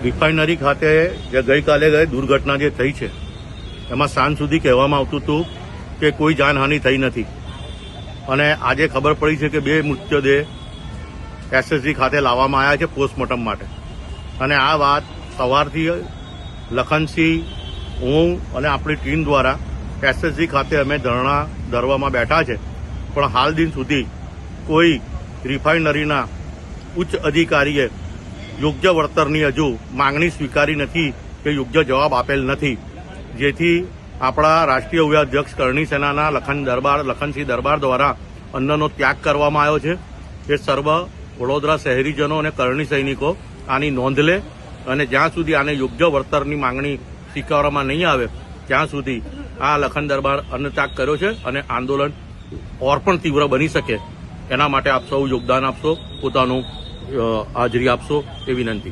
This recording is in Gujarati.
રિફાઇનરી ખાતે જે ગઈકાલે દુર્ઘટના જે થઈ છે એમાં સાંજ સુધી કહેવામાં આવતું હતું કે કોઈ જાનહાનિ થઈ નથી અને આજે ખબર પડી છે કે 2 મૃતદેહ એસએસજી ખાતે લાવવામાં આવ્યા છે પોસ્ટમોર્ટમ માટે। અને આ વાત સવારથી લખનસિંહ, હું અને આપણી ટીમ દ્વારા એસએસજી ખાતે અમે ધરણા ધરવામાં બેઠા છે, પણ હાલ દિન સુધી કોઈ રિફાઇનરીના ઉચ્ચ અધિકારીએ યોગ્ય વળતરની હજુ માંગણી સ્વીકારી નથી કે યોગ્ય જવાબ આપેલ નથી, જેથી આપણા રાષ્ટ્રીય ઉપાધ્યક્ષ કરણી સેનાના લખનસિંહ દરબાર દ્વારા અન્નનો ત્યાગ કરવામાં આવ્યો છે। એ સર્વ વડોદરા શહેરીજનો અને કરણી સૈનિકો આની નોંધ લે અને જ્યાં સુધી આને યોગ્ય વળતરની માંગણી સ્વીકારવામાં નહીં આવે ત્યાં સુધી આ લખન દરબાર અન્ન ત્યાગ કર્યો છે અને આંદોલન ઓર પણ તીવ્ર બની શકે એના માટે આપ સૌ યોગદાન આપશો, પોતાનું હાજરી આપશો એ વિનંતી।